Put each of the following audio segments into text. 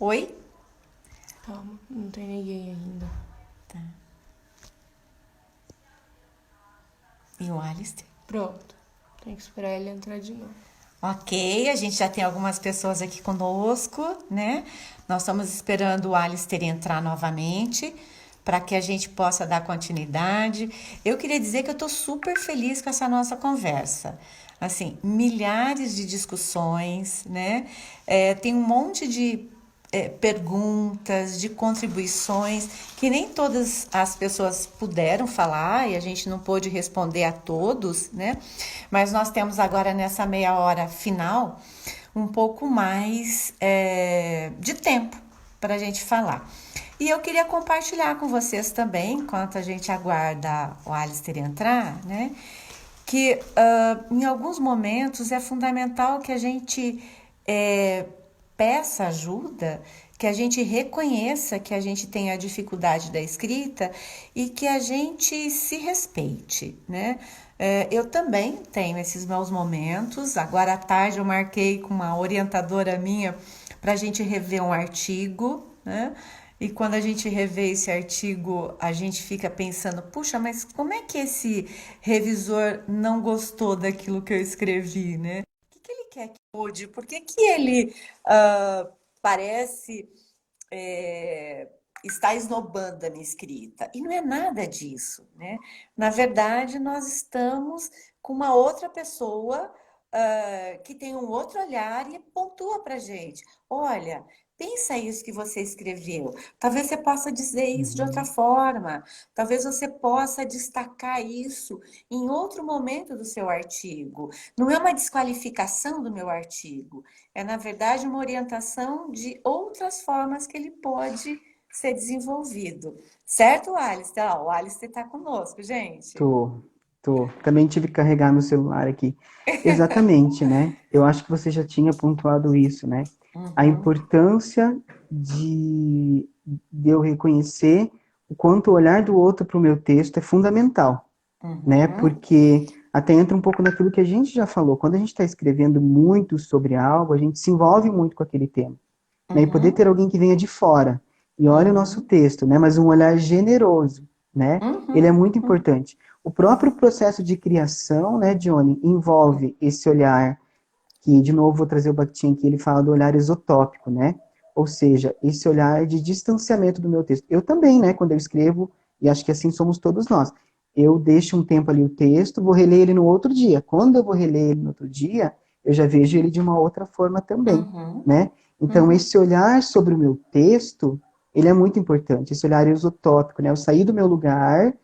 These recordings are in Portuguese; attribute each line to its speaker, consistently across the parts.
Speaker 1: Oi?
Speaker 2: Calma, não tem ninguém ainda.
Speaker 1: E o Alistair?
Speaker 2: Pronto. Tem que esperar ele entrar de novo.
Speaker 1: Ok, a gente já tem algumas pessoas aqui conosco, né? Nós estamos esperando o Alistair entrar novamente para que a gente possa dar continuidade. Eu queria dizer que eu estou super feliz com essa nossa conversa. Assim, milhares de discussões, né? Tem um monte de perguntas, de contribuições, que nem todas as pessoas puderam falar e a gente não pôde responder a todos, né? Mas nós temos agora nessa meia hora final um pouco mais de tempo para a gente falar. E eu queria compartilhar com vocês também, enquanto a gente aguarda o Alistair entrar, né? Que em alguns momentos é fundamental que a gente peça ajuda, que a gente reconheça que a gente tem a dificuldade da escrita e que a gente se respeite, né? Eu também tenho esses meus momentos. Agora à tarde eu marquei com uma orientadora minha para a gente rever um artigo, né? E quando a gente revê esse artigo, a gente fica pensando, puxa, mas como é que esse revisor não gostou daquilo que eu escrevi, né? O que ele quer que mude? Por que que ele parece é, está esnobando a minha escrita? E não é nada disso, né? Na verdade, nós estamos com uma outra pessoa que tem um outro olhar e pontua para gente. Olha, pensa isso que você escreveu. Talvez você possa dizer isso de outra
Speaker 3: Uhum.
Speaker 1: forma. Talvez você possa destacar isso em outro momento do seu artigo. Não é uma desqualificação do meu artigo, é na verdade uma orientação de outras formas que ele pode ser desenvolvido. Certo, Alistair? O Alistair está conosco, gente.
Speaker 3: Tô, tô. Também tive que carregar meu celular aqui. Exatamente, né? Eu acho que você já tinha pontuado isso, né? A
Speaker 1: Uhum,
Speaker 3: importância de eu reconhecer o quanto o olhar do outro para o meu texto é fundamental, né?
Speaker 1: uhum,
Speaker 3: Porque até entra um pouco naquilo que a gente já falou. Quando a gente está escrevendo muito sobre algo, a gente se envolve muito com aquele tema, né? E poder ter
Speaker 1: uhum,
Speaker 3: alguém que venha de fora e olha o nosso
Speaker 1: uhum,
Speaker 3: texto, né? Mas um olhar generoso, né? Ele é
Speaker 1: uhum,
Speaker 3: muito importante. O próprio processo de criação, né, Johnny, envolve esse olhar que, de novo, vou trazer o Bakhtin, que ele fala do olhar exotópico, né? Ou seja, esse olhar de distanciamento do meu texto. Eu também, né, quando eu escrevo, e acho que assim somos todos nós, eu deixo um tempo ali o texto, vou reler ele no outro dia. Quando eu vou reler ele no outro dia, eu já vejo ele de uma outra forma também,
Speaker 1: uhum,
Speaker 3: né? Então,
Speaker 1: uhum,
Speaker 3: esse olhar sobre o meu texto, ele é muito importante, esse olhar exotópico, né? Eu sair do meu lugar,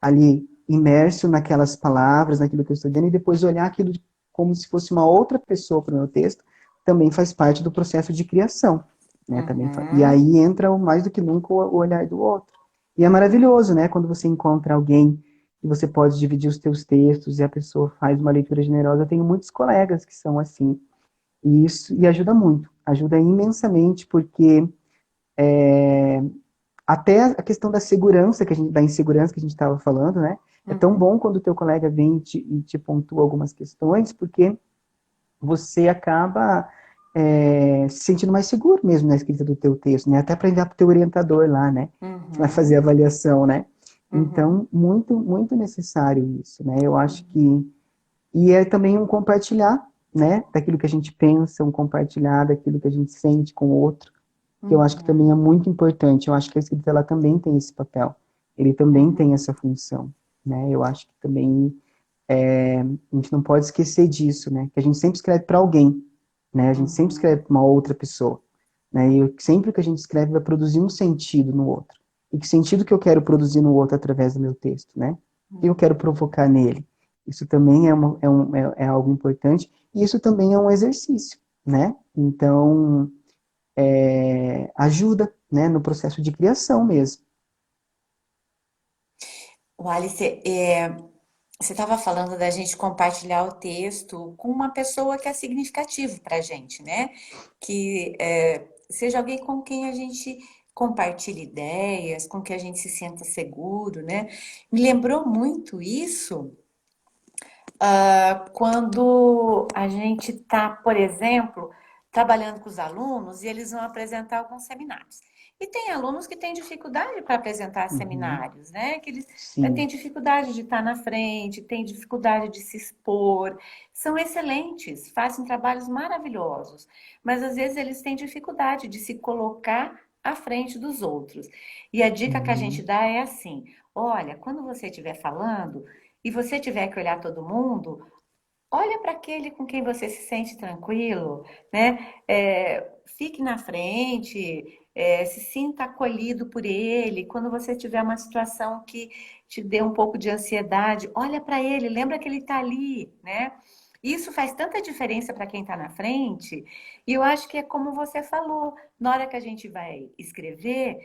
Speaker 3: ali imerso naquelas palavras, naquilo que eu estou dizendo, e depois olhar aquilo como se fosse uma outra pessoa para o meu texto, também faz parte do processo de criação, né? E
Speaker 1: uhum,
Speaker 3: aí entra mais do que nunca o olhar do outro. E é maravilhoso, né? Quando você encontra alguém e você pode dividir os teus textos e a pessoa faz uma leitura generosa. Eu tenho muitos colegas que são assim, e isso e ajuda imensamente, porque até a questão da segurança, da insegurança que a gente estava falando, né? É tão
Speaker 1: uhum,
Speaker 3: bom quando o teu colega vem e te pontua algumas questões, porque você acaba se sentindo mais seguro mesmo na escrita do teu texto, né? Até para enviar para o teu orientador lá, né? Que vai fazer a
Speaker 1: uhum,
Speaker 3: avaliação, né?
Speaker 1: uhum,
Speaker 3: Então, muito, muito necessário isso, né? Eu acho que... E é também um compartilhar, né? Daquilo que a gente pensa, um compartilhar daquilo que a gente sente com o outro, que eu acho que também é
Speaker 1: uhum,
Speaker 3: muito importante. Eu acho que a escrita ela também tem esse papel, ele também tem
Speaker 1: uhum,
Speaker 3: essa função, né? Eu acho que também a gente não pode esquecer disso, né? Que a gente sempre escreve para alguém, né? A gente sempre escreve
Speaker 1: uhum,
Speaker 3: para uma outra pessoa, né? E sempre que a gente escreve vai produzir um sentido no outro. E que sentido que eu quero produzir no outro através do meu texto, né? O que eu quero
Speaker 1: uhum.
Speaker 3: provocar nele? Isso também é algo importante e isso também é um exercício, né? Então, ajuda, né, no processo de criação mesmo.
Speaker 1: O Alice, você estava falando da gente compartilhar o texto com uma pessoa que é significativo para a gente, né? Que seja alguém com quem a gente compartilhe ideias, com que a gente se sinta seguro, né? Me lembrou muito isso quando a gente está, por exemplo, trabalhando com os alunos e eles vão apresentar alguns seminários. E tem alunos que têm dificuldade para apresentar
Speaker 3: Uhum.
Speaker 1: seminários, né? Que eles têm
Speaker 3: Sim.
Speaker 1: dificuldade de estar na frente, têm dificuldade de se expor. São excelentes, fazem trabalhos maravilhosos, mas às vezes eles têm dificuldade de se colocar à frente dos outros. E a dica que a gente
Speaker 3: Uhum.
Speaker 1: dá é assim: olha, quando você estiver falando e você tiver que olhar todo mundo, olha para aquele com quem você se sente tranquilo, né? Fique na frente, se sinta acolhido por ele. Quando você tiver uma situação que te dê um pouco de ansiedade, olha para ele, lembra que ele está ali, né? Isso faz tanta diferença para quem está na frente. E eu acho que é como você falou, na hora que a gente vai escrever,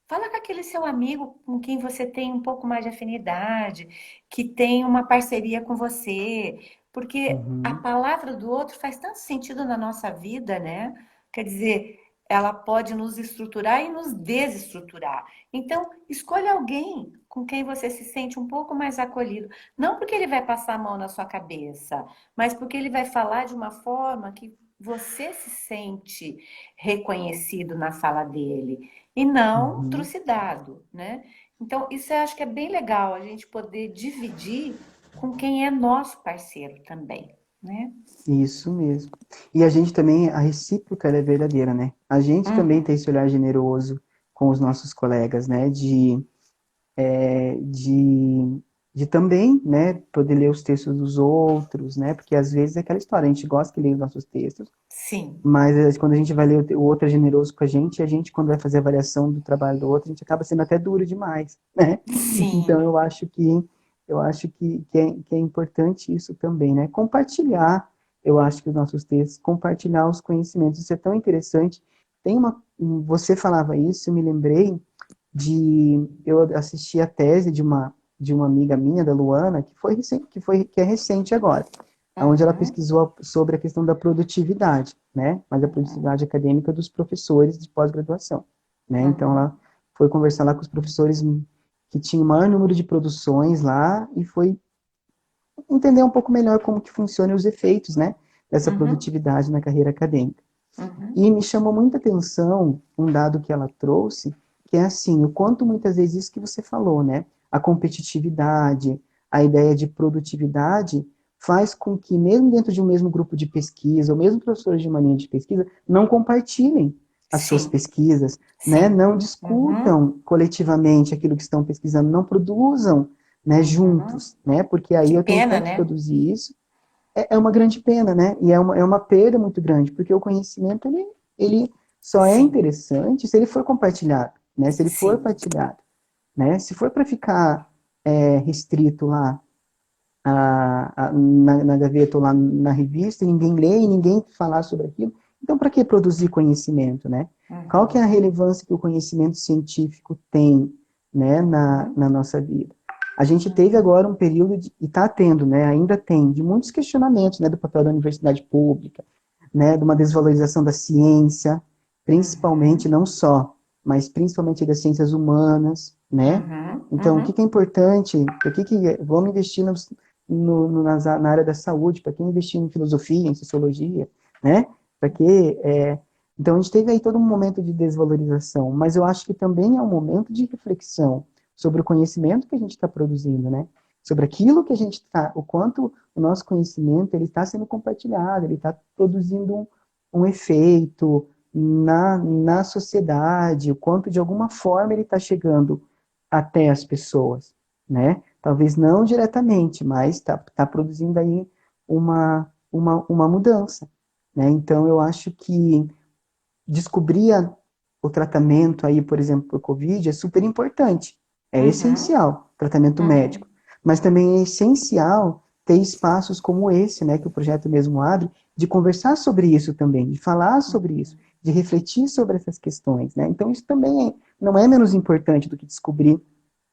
Speaker 1: fala com aquele seu amigo com quem você tem um pouco mais de afinidade, que tem uma parceria com você, porque a
Speaker 3: Uhum.
Speaker 1: palavra do outro faz tanto sentido na nossa vida, né? Quer dizer, ela pode nos estruturar e nos desestruturar. Então, escolha alguém com quem você se sente um pouco mais acolhido. Não porque ele vai passar a mão na sua cabeça, mas porque ele vai falar de uma forma que você se sente reconhecido na fala dele e não
Speaker 3: Uhum.
Speaker 1: trucidado, né? Então, isso eu acho que é bem legal, a gente poder dividir com quem é nosso parceiro também, né?
Speaker 3: Isso mesmo. E a gente também, a recíproca ela é verdadeira, né? A gente também
Speaker 1: Uhum,
Speaker 3: tem esse olhar generoso com os nossos colegas, né? É, de, de também, né, poder ler os textos dos outros, né? Porque às vezes é aquela história, a gente gosta que leia os nossos textos,
Speaker 1: sim,
Speaker 3: mas quando a gente vai ler o outro é generoso com a gente, quando vai fazer a avaliação do trabalho do outro, a gente acaba sendo até duro demais, né? Então
Speaker 1: sim,
Speaker 3: eu acho que é importante isso também, né? Compartilhar, eu acho que os nossos textos, compartilhar os conhecimentos, isso é tão interessante. Você falava isso, eu me lembrei eu assisti a tese de uma amiga minha, da Luana, que é recente agora, onde ela
Speaker 1: uhum,
Speaker 3: pesquisou sobre a questão da produtividade, né? Mas a
Speaker 1: uhum,
Speaker 3: produtividade acadêmica dos professores de pós-graduação, né? Então
Speaker 1: uhum,
Speaker 3: ela foi conversar lá com os professores que tinham o maior número de produções lá e foi entender um pouco melhor como que funcionam os efeitos, né, dessa
Speaker 1: uhum,
Speaker 3: produtividade na carreira acadêmica.
Speaker 1: uhum,
Speaker 3: E me chamou muita atenção um dado que ela trouxe, que é assim, o quanto muitas vezes isso que você falou, né? A competitividade, a ideia de produtividade faz com que, mesmo dentro de um mesmo grupo de pesquisa, ou mesmo professores de uma linha de pesquisa, não compartilhem as suas
Speaker 1: sim,
Speaker 3: pesquisas, né?
Speaker 1: sim,
Speaker 3: Não
Speaker 1: uhum,
Speaker 3: discutam coletivamente aquilo que estão pesquisando, não produzam, né,
Speaker 1: uhum.
Speaker 3: juntos, né? Porque aí
Speaker 1: Que
Speaker 3: eu tenho
Speaker 1: pena,
Speaker 3: tanto
Speaker 1: né?
Speaker 3: produzir isso é uma grande pena, né? E é uma perda muito grande, porque o conhecimento ele só é
Speaker 1: Sim,
Speaker 3: interessante se ele for compartilhado, né? Se ele for
Speaker 1: sim,
Speaker 3: partilhado, né? Se for para ficar restrito lá na gaveta ou lá na revista, e ninguém lê e ninguém falar sobre aquilo, então para que produzir conhecimento, né? Qual que é a
Speaker 1: uhum,
Speaker 3: relevância que o conhecimento científico tem, né,
Speaker 1: uhum,
Speaker 3: na nossa vida? A gente teve
Speaker 1: uhum,
Speaker 3: agora um período, e está tendo, né, ainda tem, de muitos questionamentos, né, do papel da universidade pública, né, de uma desvalorização da ciência, principalmente,
Speaker 1: uhum,
Speaker 3: não só, mas principalmente das ciências humanas, né?
Speaker 1: uhum,
Speaker 3: Então, o que
Speaker 1: uhum,
Speaker 3: que é importante? Vamos investir na área da saúde, para quem investir em filosofia, em sociologia, né? Para que então a gente teve aí todo um momento de desvalorização, mas eu acho que também é um momento de reflexão sobre o conhecimento que a gente está produzindo, né? Sobre aquilo que a gente está, o quanto o nosso conhecimento ele está sendo compartilhado, ele está produzindo um efeito na sociedade, o quanto de alguma forma ele está chegando até as pessoas, né? Talvez não diretamente, mas está produzindo aí uma mudança, né? Então eu acho que descobrir o tratamento aí, por exemplo, para o Covid é super importante, é
Speaker 1: uhum,
Speaker 3: essencial, tratamento médico,
Speaker 1: uhum,
Speaker 3: mas também é essencial ter espaços como esse, né, que o projeto mesmo abre, de conversar sobre isso também, de falar sobre isso, de refletir sobre essas questões, né? Então isso também não é menos importante do que descobrir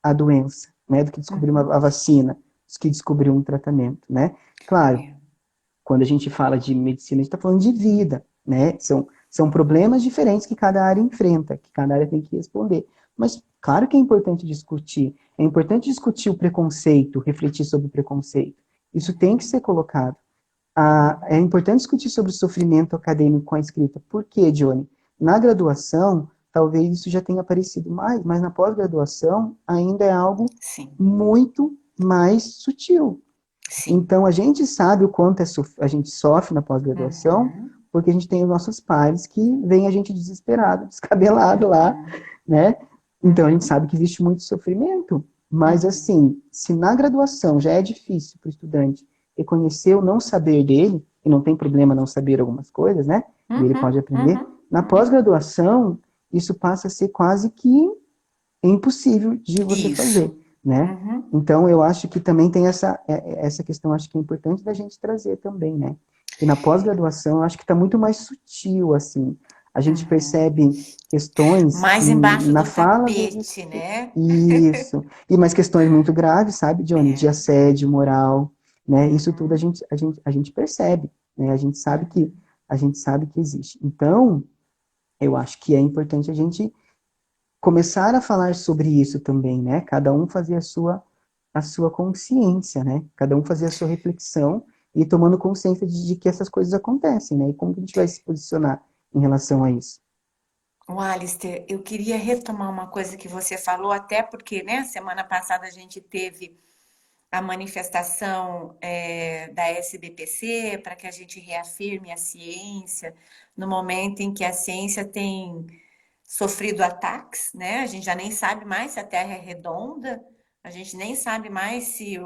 Speaker 3: a doença, né, do que descobrir
Speaker 1: uhum.
Speaker 3: a vacina, do que descobrir um tratamento, né? Claro,
Speaker 1: É.
Speaker 3: quando a gente fala de medicina, a gente está falando de vida, né? São problemas diferentes que cada área enfrenta, que cada área tem que responder. Mas claro que é importante discutir o preconceito, refletir sobre o preconceito. Isso tem que
Speaker 1: Uhum.
Speaker 3: ser colocado, É importante discutir sobre o sofrimento acadêmico com a escrita. Por quê, Johnny? Na graduação, talvez isso já tenha aparecido mais, mas na pós-graduação ainda é algo
Speaker 1: Sim,
Speaker 3: muito mais sutil.
Speaker 1: sim.
Speaker 3: Então, a gente sabe o quanto a gente sofre na pós-graduação,
Speaker 1: Uhum,
Speaker 3: porque a gente tem os nossos pares que veem a gente desesperado, descabelado lá,
Speaker 1: uhum,
Speaker 3: né? Então, a gente
Speaker 1: uhum,
Speaker 3: sabe que existe muito sofrimento. Mas,
Speaker 1: uhum,
Speaker 3: assim, se na graduação já é difícil para o estudante reconhecer o não saber dele, e não tem problema não saber algumas coisas, né? E ele pode
Speaker 1: uhum,
Speaker 3: aprender,
Speaker 1: uhum,
Speaker 3: na
Speaker 1: uhum.
Speaker 3: pós-graduação, isso passa a ser quase que impossível de você
Speaker 1: Isso.
Speaker 3: fazer, né?
Speaker 1: Uhum,
Speaker 3: Então, eu acho que também tem essa questão, acho que é importante da gente trazer também, né? Que na pós-graduação, eu acho que está muito mais sutil, assim. A gente
Speaker 1: uhum.
Speaker 3: percebe questões que
Speaker 1: Mais embaixo
Speaker 3: na
Speaker 1: do
Speaker 3: fala dos...
Speaker 1: tapete, né?
Speaker 3: Isso. E mais questões muito graves, sabe, Johnny? De
Speaker 1: É.
Speaker 3: assédio moral, né? Isso tudo
Speaker 1: Uhum,
Speaker 3: a gente percebe, né?
Speaker 1: uhum.
Speaker 3: A gente sabe que existe. Então, eu acho que é importante a gente começar a falar sobre isso também, né? Cada um fazer a sua consciência, né? Cada um fazer a sua reflexão e tomando consciência de que essas coisas acontecem, né? E como que a gente vai se posicionar em relação a isso?
Speaker 1: O Alistair, eu queria retomar uma coisa que você falou, até porque, né, semana passada a gente teve a manifestação da SBPC para que a gente reafirme a ciência no momento em que a ciência tem sofrido ataques, né? A gente já nem sabe mais se a Terra é redonda, a gente nem sabe mais se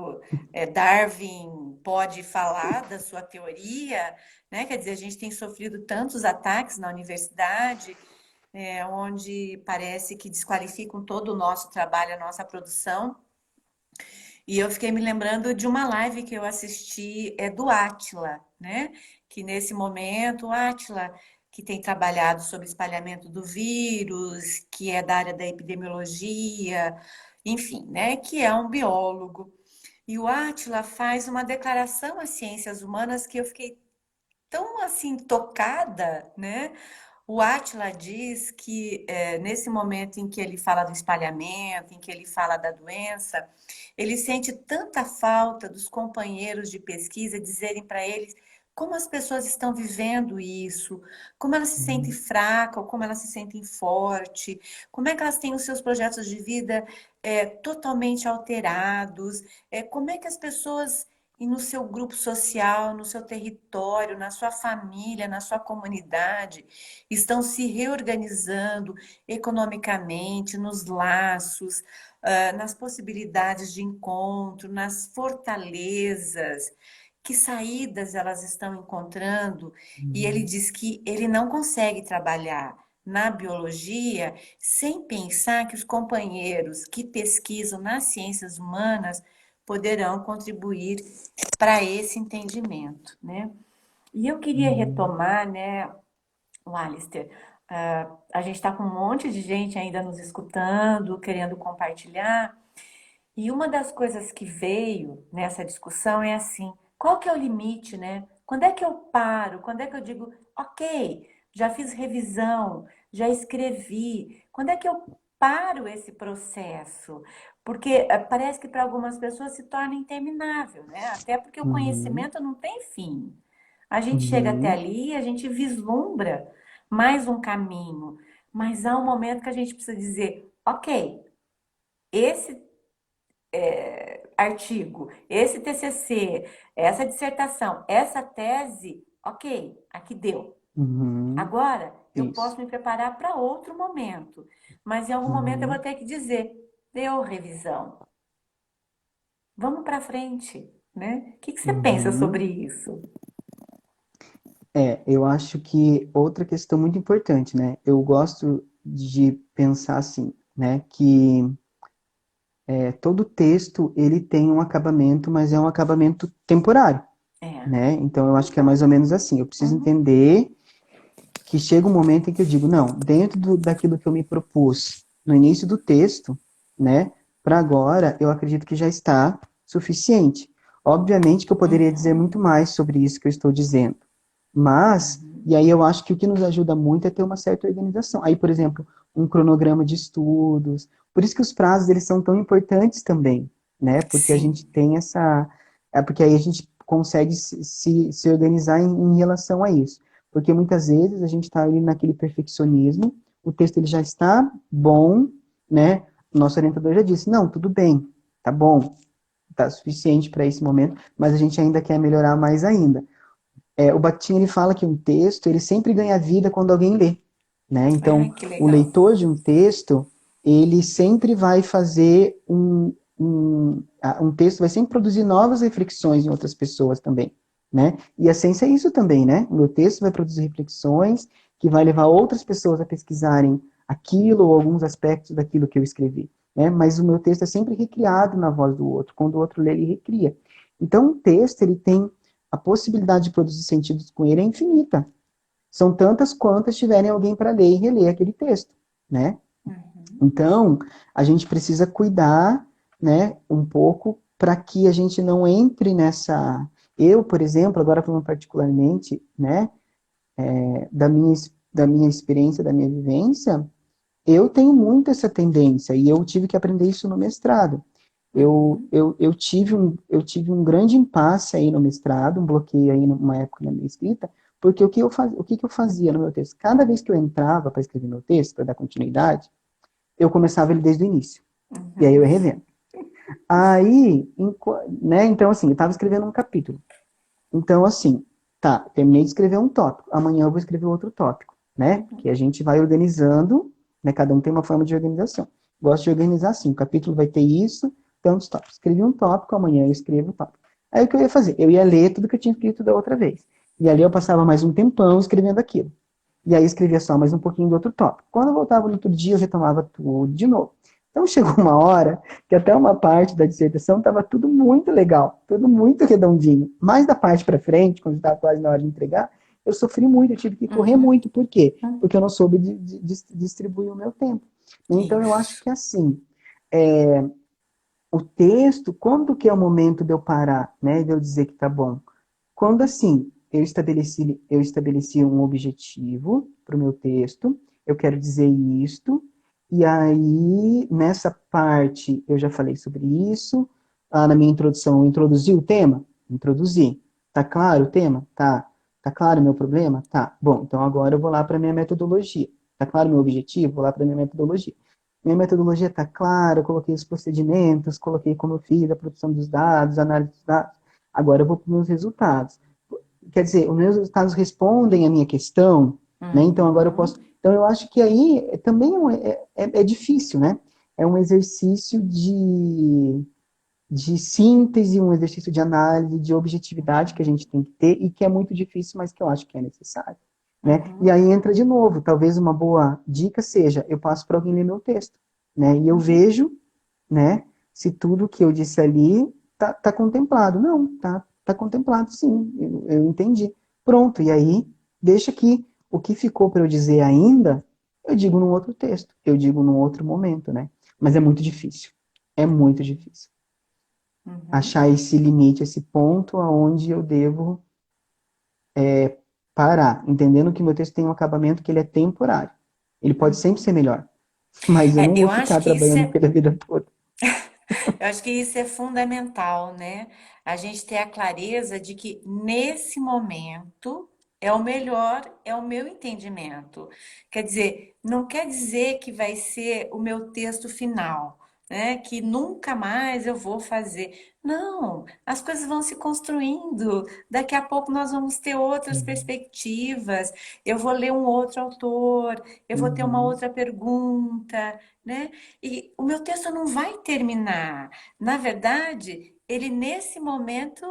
Speaker 1: Darwin pode falar da sua teoria, né? Quer dizer, a gente tem sofrido tantos ataques na universidade, onde parece que desqualificam todo o nosso trabalho, a nossa produção. E eu fiquei me lembrando de uma live que eu assisti do Átila, né? Que nesse momento, o Átila, que tem trabalhado sobre espalhamento do vírus, que é da área da epidemiologia, enfim, né? Que é um biólogo. E o Átila faz uma declaração às ciências humanas que eu fiquei tão assim tocada, né? O Átila diz que nesse momento em que ele fala do espalhamento, em que ele fala da doença, ele sente tanta falta dos companheiros de pesquisa dizerem para eles como as pessoas estão vivendo isso, como elas se sentem
Speaker 3: Uhum.
Speaker 1: fracas, ou como elas se sentem fortes, como é que elas têm os seus projetos de vida totalmente alterados, como é que as pessoas e no seu grupo social, no seu território, na sua família, na sua comunidade, estão se reorganizando economicamente, nos laços, nas possibilidades de encontro, nas fortalezas, que saídas elas estão encontrando. E ele
Speaker 3: Uhum.
Speaker 1: diz que ele não consegue trabalhar na biologia sem pensar que os companheiros que pesquisam nas ciências humanas poderão contribuir para esse entendimento, né? E eu queria
Speaker 3: Uhum.
Speaker 1: retomar, né, o Alistair, a gente está com um monte de gente ainda nos escutando, querendo compartilhar, e uma das coisas que veio nessa discussão é assim, qual que é o limite, né? Quando é que eu paro? Quando é que eu digo, ok, já fiz revisão, já escrevi. Quando é que eu paro esse processo? Porque parece que para algumas pessoas se torna interminável, né? Até porque o
Speaker 3: Uhum.
Speaker 1: conhecimento não tem fim. A gente chega até
Speaker 3: Uhum.
Speaker 1: ali, a gente vislumbra mais um caminho, mas há um momento que a gente precisa dizer, ok, esse artigo, esse TCC, essa dissertação, essa tese, ok, aqui deu.
Speaker 3: Uhum.
Speaker 1: Agora eu
Speaker 3: Isso.
Speaker 1: posso me preparar para outro momento, mas em algum momento eu vou
Speaker 3: Uhum.
Speaker 1: ter que dizer, deu revisão, vamos para frente, né? O que que você pensa
Speaker 3: Uhum.
Speaker 1: sobre isso?
Speaker 3: Eu acho que outra questão muito importante, né? Eu gosto de pensar assim, né? Que todo texto ele tem um acabamento, mas é um acabamento temporário,
Speaker 1: É.
Speaker 3: né? Então eu acho que é
Speaker 1: Uhum,
Speaker 3: mais ou menos assim. Eu preciso
Speaker 1: uhum,
Speaker 3: entender que chega um momento em que eu digo, não, dentro daquilo que eu me propus no início do texto, né? Para agora, eu acredito que já está suficiente. Obviamente que eu poderia dizer
Speaker 1: uhum,
Speaker 3: muito mais sobre isso que eu estou dizendo, mas,
Speaker 1: uhum.
Speaker 3: e aí eu acho que o que nos ajuda muito é ter uma certa organização. Aí, por exemplo, um cronograma de estudos. Por isso que os prazos eles são tão importantes também, né? Porque a gente
Speaker 1: Sim.
Speaker 3: tem essa, porque aí a gente consegue se organizar em relação a isso. Porque muitas vezes a gente está ali naquele perfeccionismo, o texto ele já está bom, né? O nosso orientador já disse, não, tudo bem, tá bom, tá suficiente para esse momento, mas a gente ainda quer melhorar mais ainda. O Bakhtin, ele fala que um texto, ele sempre ganha vida quando alguém lê, né?
Speaker 1: Ai,
Speaker 3: Então,
Speaker 1: que
Speaker 3: o
Speaker 1: legal.
Speaker 3: leitor de um texto, ele sempre vai fazer um texto, vai sempre produzir novas reflexões em outras pessoas também, né? E a ciência é isso também, né? O meu texto vai produzir reflexões que vai levar outras pessoas a pesquisarem aquilo ou alguns aspectos daquilo que eu escrevi, né? Mas o meu texto é sempre recriado na voz do outro. Quando o outro lê, ele recria. Então, um texto, ele tem a possibilidade de produzir sentidos com ele é infinita. São tantas quantas tiverem alguém para ler e reler aquele texto, né?
Speaker 1: Uhum.
Speaker 3: Então, a gente precisa cuidar, né, um pouco para que a gente não entre nessa. Eu, por exemplo, agora falando particularmente, né, da minha experiência, da minha vivência, eu tenho muito essa tendência e eu tive que aprender isso no mestrado.
Speaker 1: Uhum.
Speaker 3: Eu tive um grande impasse aí no mestrado, um bloqueio aí numa época na minha escrita, porque o que eu fazia no meu texto? Cada vez que eu entrava para escrever meu texto, para dar continuidade, eu começava ele desde o início. E aí eu
Speaker 1: Uhum.
Speaker 3: ia revendo. Aí, né, então assim, eu estava escrevendo um capítulo. Então, assim, tá, terminei de escrever um tópico. Amanhã eu vou escrever outro tópico, né? Que a gente vai organizando, né? Cada um tem uma forma de organização. Gosto de organizar assim, o capítulo vai ter isso, tantos tópicos. Escrevi um tópico, amanhã eu escrevo o tópico. Aí o que eu ia fazer? Eu ia ler tudo que eu tinha escrito da outra vez. E ali eu passava mais um tempão escrevendo aquilo. E aí escrevia só mais um pouquinho do outro tópico. Quando eu voltava no outro dia, eu retomava tudo de novo. Então chegou uma hora que até uma parte da dissertação estava tudo muito legal, tudo muito redondinho. Mas da parte para frente, quando estava quase na hora de entregar, eu sofri muito, eu tive que correr
Speaker 1: Uhum.
Speaker 3: muito. Por quê?
Speaker 1: Uhum.
Speaker 3: Porque eu não soube distribuir o meu tempo. Então eu acho
Speaker 1: Isso.
Speaker 3: que assim, o texto, quando que é o momento de eu parar, né, de eu dizer que tá bom? Quando assim, eu estabeleci um objetivo para o meu texto, eu quero dizer isto, e aí nessa parte eu já falei sobre isso, na minha introdução eu introduzi o tema? Introduzi. Tá claro o tema? Tá. Tá claro o meu problema? Tá. Bom, então agora eu vou lá para a minha metodologia. Tá claro o meu objetivo? Vou lá para a minha metodologia. Minha metodologia está clara, eu coloquei os procedimentos, coloquei como eu fiz a produção dos dados, a análise dos dados. Agora eu vou para os meus resultados. Quer dizer, os meus resultados respondem à minha questão, né? Então agora eu
Speaker 1: Uhum.
Speaker 3: posso. Então eu acho que aí também é difícil, né? É um exercício de síntese, um exercício de análise, de objetividade que a gente tem que ter e que é muito difícil, mas que eu acho que é necessário, né? E
Speaker 1: Uhum.
Speaker 3: aí entra de novo, talvez uma boa dica seja, eu passo para alguém ler meu texto, né? E eu vejo, né, se tudo que eu disse ali tá contemplado. Não, tá contemplado sim, eu entendi. Pronto, e aí deixa que o que ficou para eu dizer ainda, eu digo num outro texto, eu digo num outro momento, né? Mas é muito difícil. É muito difícil
Speaker 1: Uhum.
Speaker 3: achar esse limite, esse ponto aonde eu devo parar, entendendo que meu texto tem um acabamento que ele é temporário. Ele pode sempre ser melhor, mas eu não vou
Speaker 1: Eu acho
Speaker 3: ficar
Speaker 1: que isso
Speaker 3: trabalhando
Speaker 1: é,
Speaker 3: pela vida toda.
Speaker 1: eu acho que isso é fundamental, né? A gente ter a clareza de que nesse momento é o melhor, é o meu entendimento. Quer dizer, não quer dizer que vai ser o meu texto final, né? Que nunca mais eu vou fazer. Não, as coisas vão se construindo. Daqui a pouco nós vamos ter outras
Speaker 3: Uhum.
Speaker 1: perspectivas. Eu vou ler um outro autor, eu vou ter uma
Speaker 3: Uhum.
Speaker 1: outra pergunta, né? E o meu texto não vai terminar. Na verdade, ele nesse momento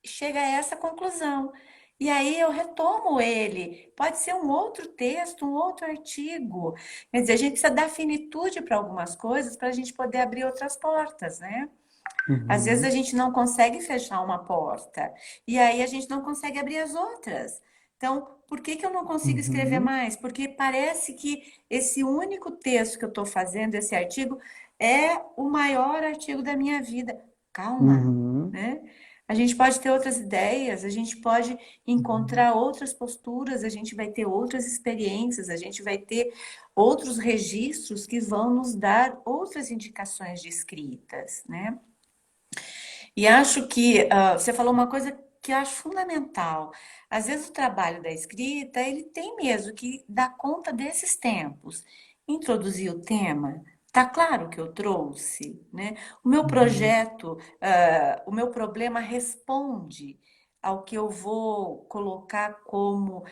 Speaker 1: chega a essa conclusão. E aí eu retomo ele. Pode ser um outro texto, um outro artigo. Quer dizer, a gente precisa dar finitude para algumas coisas para a gente poder abrir outras portas, né? Às vezes a
Speaker 3: Uhum.
Speaker 1: gente não consegue fechar uma porta e aí a gente não consegue abrir as outras. Então, por que que eu não consigo escrever
Speaker 3: Uhum.
Speaker 1: mais? Porque parece que esse único texto que eu estou fazendo, esse artigo, é o maior artigo da minha vida. Calma,
Speaker 3: Uhum.
Speaker 1: né? A gente pode ter outras ideias, a gente pode
Speaker 3: Uhum.
Speaker 1: encontrar outras posturas, a gente vai ter outras experiências, a gente vai ter outros registros que vão nos dar outras indicações de escritas, né? E acho que você falou uma coisa que eu acho fundamental. Às vezes o trabalho da escrita, ele tem mesmo que dar conta desses tempos. Introduzir o tema, tá claro que eu trouxe, né? O meu
Speaker 3: Uhum,
Speaker 1: projeto, o meu problema responde ao que eu vou colocar como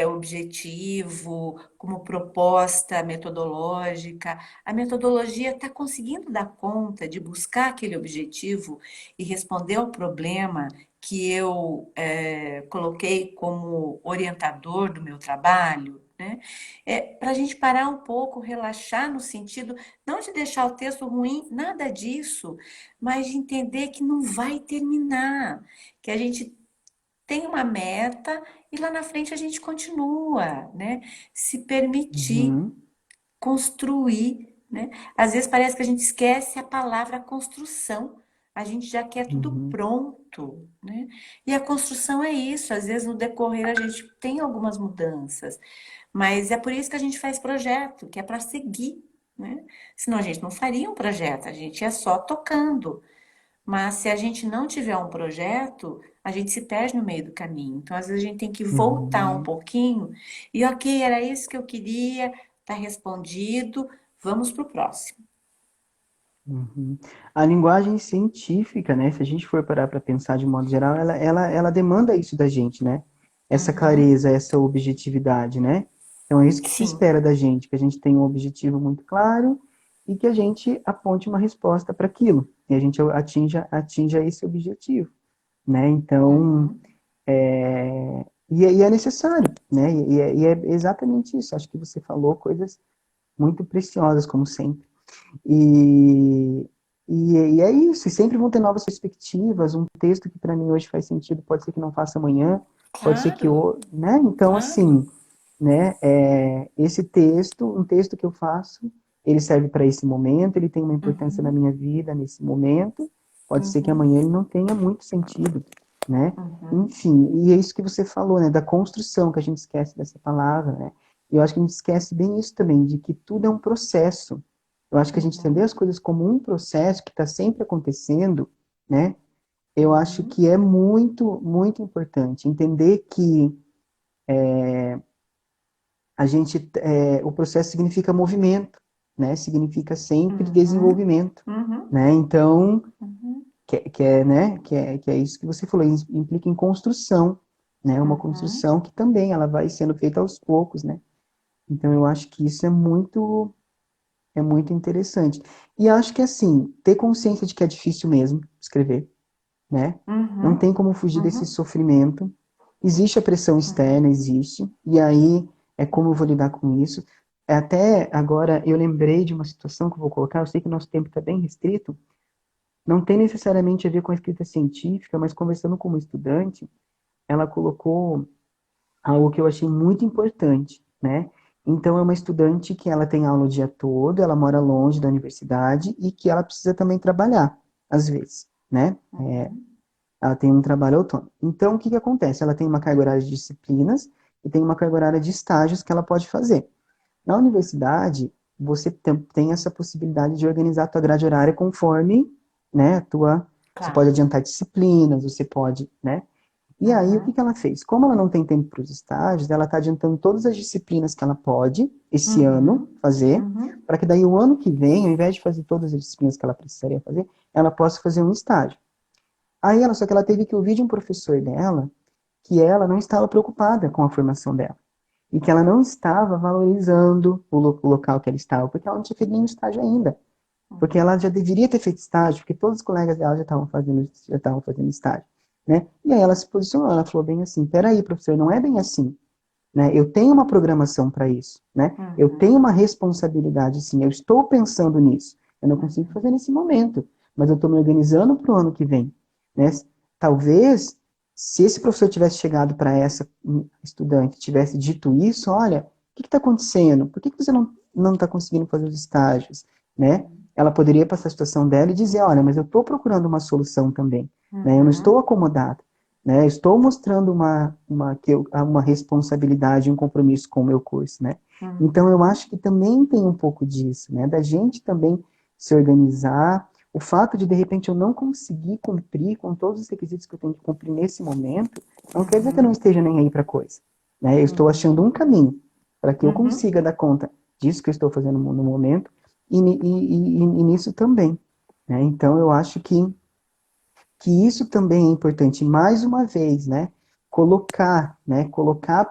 Speaker 1: objetivo, como proposta metodológica. A metodologia está conseguindo dar conta de buscar aquele objetivo e responder ao problema que eu coloquei como orientador do meu trabalho, né? Para a gente parar um pouco, relaxar no sentido não de deixar o texto ruim, nada disso, mas de entender que não vai terminar, que a gente tem uma meta e lá na frente a gente continua, né? Se permitir
Speaker 3: uhum,
Speaker 1: construir, né? Às vezes parece que a gente esquece a palavra construção. A gente já quer tudo
Speaker 3: uhum,
Speaker 1: pronto, né? E a construção é isso. Às vezes no decorrer a gente tem algumas mudanças, mas é por isso que a gente faz projeto, que é para seguir, né? Senão a gente não faria um projeto, a gente ia só tocando. Mas se a gente não tiver um projeto, a gente se perde no meio do caminho. Então, às vezes, a gente tem que voltar um
Speaker 3: uhum,
Speaker 1: pouquinho e, ok, era isso que eu queria, tá respondido, vamos para o próximo.
Speaker 3: uhum. A linguagem científica, né, se a gente for parar para pensar de modo geral, ela demanda isso da gente, né? Essa
Speaker 1: Uhum.
Speaker 3: clareza, essa objetividade, né? Então é isso que se
Speaker 1: Sim.
Speaker 3: espera da gente, que a gente tenha um objetivo muito claro e que a gente aponte uma resposta para aquilo, e a gente atinja esse objetivo, né? Então,
Speaker 1: Uhum.
Speaker 3: e é necessário, né? E é exatamente isso. Acho que você falou coisas muito preciosas, como sempre. E, e é isso, e sempre vão ter novas perspectivas. Um texto que para mim hoje faz sentido, pode ser que não faça amanhã, pode ser que
Speaker 1: Claro,
Speaker 3: o, né? Então,
Speaker 1: claro.
Speaker 3: assim, né? Esse texto, um texto que eu faço, ele serve para esse momento, ele tem uma importância na
Speaker 1: Uhum.
Speaker 3: minha vida nesse momento. Pode ser que
Speaker 1: Uhum.
Speaker 3: amanhã ele não tenha muito sentido, né?
Speaker 1: Uhum.
Speaker 3: Enfim, e é isso que você falou, né? Da construção, que a gente esquece dessa palavra, né? E eu acho que a gente esquece bem isso também, de que tudo é um processo. Eu acho que a gente entender
Speaker 1: Uhum.
Speaker 3: as coisas como um processo que está sempre acontecendo, né? Eu acho
Speaker 1: Uhum.
Speaker 3: que é muito, muito importante entender que o processo significa movimento, né? Significa sempre
Speaker 1: Uhum.
Speaker 3: desenvolvimento,
Speaker 1: Uhum.
Speaker 3: né? Então,
Speaker 1: Uhum.
Speaker 3: que é isso que você falou, implica em construção, né? Uma
Speaker 1: Uhum.
Speaker 3: construção que também ela vai sendo feita aos poucos, né? Então, eu acho que isso é muito interessante. E acho que, assim, ter consciência de que é difícil mesmo escrever, né? Não
Speaker 1: Uhum.
Speaker 3: tem como fugir desse
Speaker 1: Uhum.
Speaker 3: sofrimento. Existe a pressão
Speaker 1: Uhum.
Speaker 3: externa, existe. E aí é como eu vou lidar com isso. Até agora eu lembrei de uma situação que eu vou colocar. Eu sei que o nosso tempo está bem restrito. Não tem necessariamente a ver com a escrita científica, mas conversando com uma estudante, ela colocou algo que eu achei muito importante, né? Então, é uma estudante que ela tem aula o dia todo, ela mora longe da universidade e que ela precisa também trabalhar, às vezes, né?
Speaker 1: Uhum.
Speaker 3: Ela tem um trabalho autônomo. Então, o que que acontece? Ela tem uma carga horária de disciplinas e tem uma carga horária de estágios que ela pode fazer. Na universidade, você tem essa possibilidade de organizar a tua grade horária conforme, né, você pode
Speaker 1: Claro.
Speaker 3: adiantar disciplinas, você pode, né? E aí, o que
Speaker 1: Uhum.
Speaker 3: que ela fez? Como ela não tem tempo para os estágios, ela está adiantando todas as disciplinas que ela pode esse ano
Speaker 1: Uhum.
Speaker 3: fazer,
Speaker 1: Uhum.
Speaker 3: para que daí o ano que vem, ao invés de fazer todas as disciplinas que ela precisaria fazer, ela possa fazer um estágio. Aí só que ela teve que ouvir de um professor dela que ela não estava preocupada com a formação dela. E que ela não estava valorizando o local que ela estava, porque ela não tinha feito nenhum estágio ainda. Porque ela
Speaker 1: Uhum.
Speaker 3: já deveria ter feito estágio, porque todos os colegas dela já estavam fazendo estágio, né? E aí ela se posicionou, ela falou bem assim, peraí, professor, não é bem assim, né? Eu tenho uma programação para isso, né? Eu tenho
Speaker 1: Uhum.
Speaker 3: uma responsabilidade, sim, eu estou pensando nisso. Eu não consigo
Speaker 1: Uhum.
Speaker 3: fazer nesse momento, mas eu estou me organizando para o ano que vem, né? Talvez, se esse professor tivesse chegado para essa estudante, tivesse dito isso, olha, o que está acontecendo? Por que você não está conseguindo fazer os estágios, né? Ela poderia passar a situação dela e dizer, olha, mas eu estou procurando uma solução também, né? Eu não estou
Speaker 1: Uhum.
Speaker 3: acomodada, né? Eu estou mostrando uma responsabilidade, um compromisso com o meu curso, né? Então eu
Speaker 1: Uhum.
Speaker 3: acho que também tem um pouco disso, né? Da gente também se organizar, o fato de repente, eu não conseguir cumprir com todos os requisitos que eu tenho que cumprir nesse momento, não quer dizer que eu não esteja nem aí para a coisa. Né? Eu estou achando um caminho para que eu consiga dar conta disso que eu estou fazendo no momento e nisso também. Né? Então, eu acho que isso também é importante. Mais uma vez, né? Colocar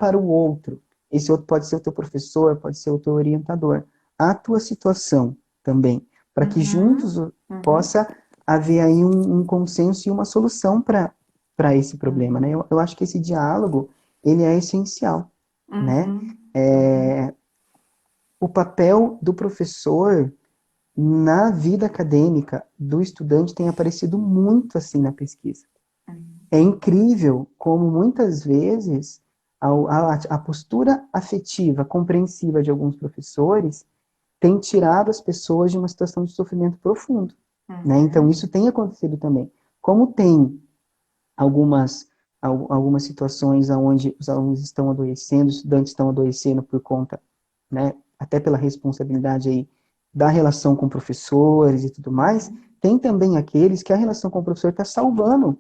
Speaker 3: para o outro. Esse outro pode ser o teu professor, pode ser o teu orientador. A tua situação também. Para que juntos possa haver aí um consenso e uma solução para esse problema. Né? Eu acho que esse diálogo, ele é essencial. Né? O papel do professor na vida acadêmica do estudante tem aparecido muito assim na pesquisa. É incrível como muitas vezes a postura afetiva, compreensiva de alguns professores tem tirado as pessoas de uma situação de sofrimento profundo. Né? Então, isso tem acontecido também. Como tem algumas situações onde os alunos estão adoecendo, os estudantes estão adoecendo por conta, né, até pela responsabilidade aí da relação com professores e tudo mais, tem também aqueles que a relação com o professor está salvando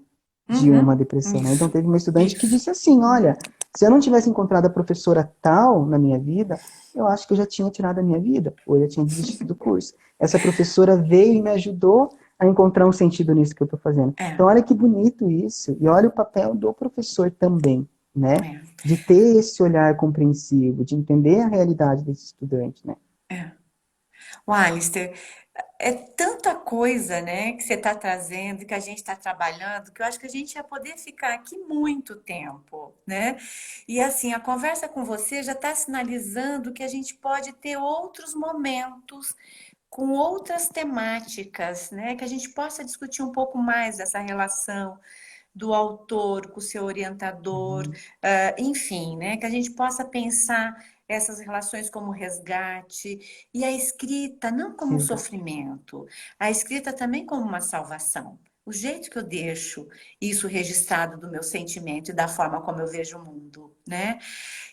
Speaker 3: de uma depressão. Né? Então, teve uma estudante que disse assim, olha, se eu não tivesse encontrado a professora tal na minha vida, eu acho que eu já tinha tirado a minha vida, ou eu já tinha desistido do curso. Essa professora veio e me ajudou a encontrar um sentido nisso que eu estou fazendo. Então, olha que bonito isso. E olha o papel do professor também, né? De ter esse olhar compreensivo, de entender a realidade desse estudante, né?
Speaker 1: O Alistair, é tanta coisa, né, que você está trazendo, que a gente está trabalhando, que eu acho que a gente ia poder ficar aqui muito tempo, né? E assim, a conversa com você já está sinalizando que a gente pode ter outros momentos com outras temáticas, né? Que a gente possa discutir um pouco mais dessa relação do autor com o seu orientador, enfim, né? Que a gente possa pensar essas relações como resgate e a escrita não como um sofrimento, a escrita também como uma salvação. O jeito que eu deixo isso registrado do meu sentimento e da forma como eu vejo o mundo, né?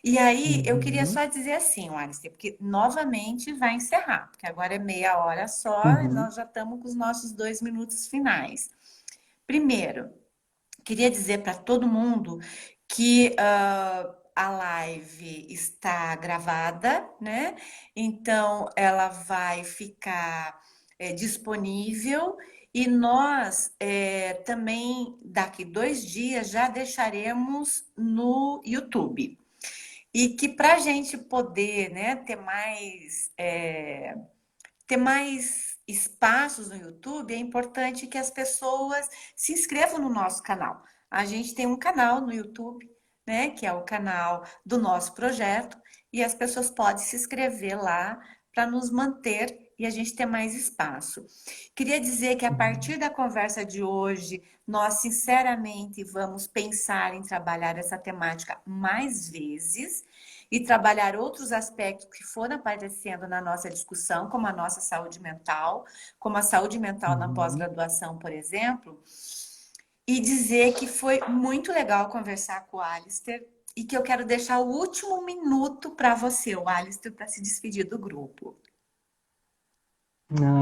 Speaker 1: E aí eu queria só dizer assim, Alice, porque novamente vai encerrar, porque agora é meia hora só e nós já estamos com os nossos 2 minutos finais. Primeiro, queria dizer para todo mundo que a live está gravada, né? Então ela vai ficar disponível e nós também daqui 2 dias já deixaremos no YouTube. E que para a gente poder, né, ter mais espaços no YouTube, é importante que as pessoas se inscrevam no nosso canal. A gente tem um canal no YouTube, né, que é o canal do nosso projeto, e as pessoas podem se inscrever lá para nos manter e a gente ter mais espaço. Queria dizer que a partir da conversa de hoje, nós sinceramente vamos pensar em trabalhar essa temática mais vezes e trabalhar outros aspectos que foram aparecendo na nossa discussão, como a nossa saúde mental, como a saúde mental na pós-graduação, por exemplo, e dizer que foi muito legal conversar com o Alistair e que eu quero deixar o último minuto para você, o Alistair, para se despedir do grupo.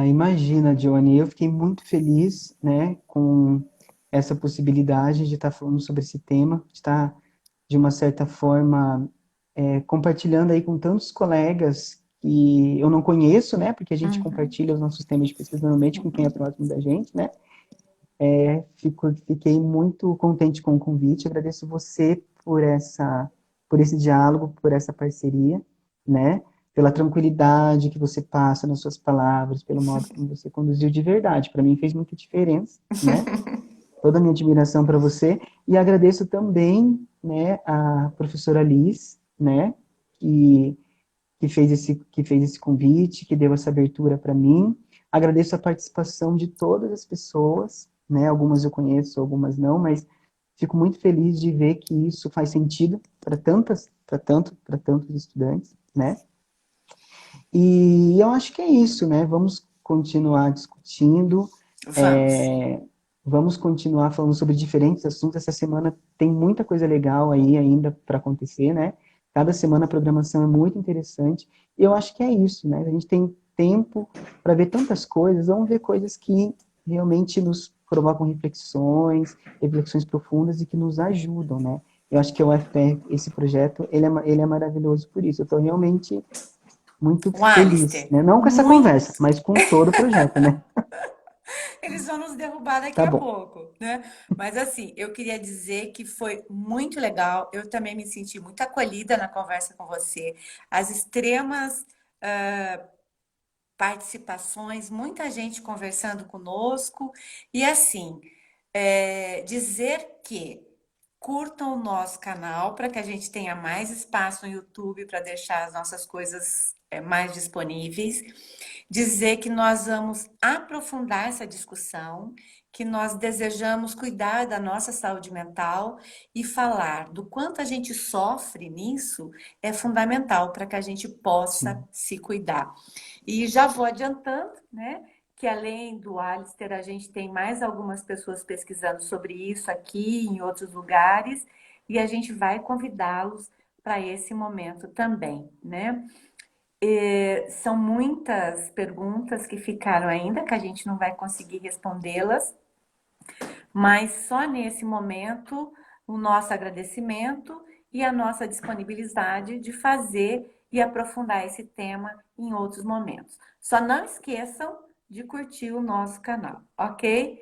Speaker 3: Imagina, Johnny, eu fiquei muito feliz, né, com essa possibilidade de estar falando sobre esse tema, de estar, de uma certa forma, compartilhando aí com tantos colegas que eu não conheço, né, porque a gente compartilha os nossos temas de pesquisa normalmente com quem é próximo da gente, né. Fiquei muito contente com o convite, agradeço você por esse diálogo, por essa parceria, né, pela tranquilidade que você passa nas suas palavras, pelo modo como você conduziu de verdade. Para mim fez muita diferença, né? Toda a minha admiração para você. E agradeço também, né, a professora Liz, né, que fez esse convite, que deu essa abertura para mim. Agradeço a participação de todas as pessoas, né? Algumas eu conheço, algumas não, mas fico muito feliz de ver que isso faz sentido para tantos estudantes, né? E eu acho que é isso, né? Vamos continuar discutindo, vamos continuar falando sobre diferentes assuntos. Essa semana tem muita coisa legal aí ainda para acontecer, né? Cada semana a programação é muito interessante. E eu acho que é isso, né? A gente tem tempo para ver tantas coisas, vamos ver coisas que realmente nos provocam reflexões profundas e que nos ajudam, né? Eu acho que o UFPR, esse projeto, ele é maravilhoso por isso. Eu estou realmente muito
Speaker 1: O
Speaker 3: feliz,
Speaker 1: Alistair,
Speaker 3: né? Não com essa
Speaker 1: muito.
Speaker 3: conversa, mas com todo o projeto, né?
Speaker 1: Eles vão nos derrubar daqui
Speaker 3: Tá
Speaker 1: a
Speaker 3: bom.
Speaker 1: pouco, né? Mas assim, eu queria dizer que foi muito legal. Eu também me senti muito acolhida na conversa com você. As extremas participações, muita gente conversando conosco. E assim, dizer que curtam o nosso canal para que a gente tenha mais espaço no YouTube para deixar as nossas coisas mais disponíveis. Dizer que nós vamos aprofundar essa discussão, que nós desejamos cuidar da nossa saúde mental e falar do quanto a gente sofre nisso é fundamental para que a gente possa
Speaker 3: Sim.
Speaker 1: se cuidar. E já vou adiantando, né? Que além do Alistair, a gente tem mais algumas pessoas pesquisando sobre isso aqui em outros lugares e a gente vai convidá-los para esse momento também, né? São muitas perguntas que ficaram ainda, que a gente não vai conseguir respondê-las, mas só nesse momento o nosso agradecimento e a nossa disponibilidade de fazer e aprofundar esse tema em outros momentos. Só não esqueçam de curtir o nosso canal, ok?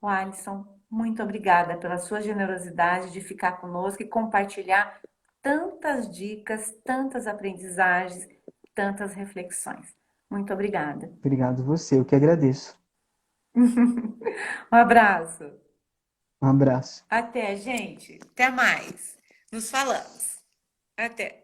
Speaker 1: O Alisson, muito obrigada pela sua generosidade de ficar conosco e compartilhar tantas dicas, tantas aprendizagens, tantas reflexões. Muito obrigada.
Speaker 3: Obrigado você, eu que agradeço.
Speaker 1: Um abraço.
Speaker 3: Um abraço.
Speaker 1: Até, gente. Até mais. Nos falamos. Até.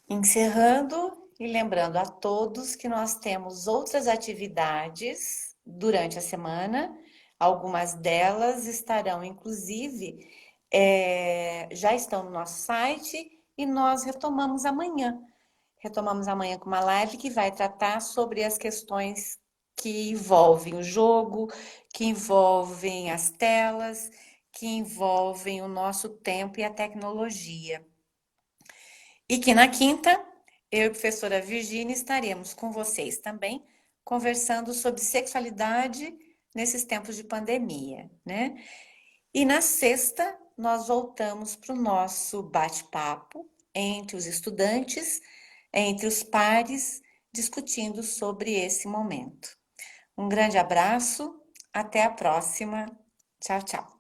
Speaker 1: Encerrando e lembrando a todos que nós temos outras atividades durante a semana. Algumas delas estarão, inclusive, já estão no nosso site e nós retomamos amanhã. Retomamos amanhã com uma live que vai tratar sobre as questões que envolvem o jogo, que envolvem as telas, que envolvem o nosso tempo e a tecnologia. E que na quinta, eu e a professora Virgínia estaremos com vocês também, conversando sobre sexualidade nesses tempos de pandemia, né? E na sexta, nós voltamos para o nosso bate-papo entre os estudantes, entre os pares, discutindo sobre esse momento. Um grande abraço, até a próxima. Tchau, tchau.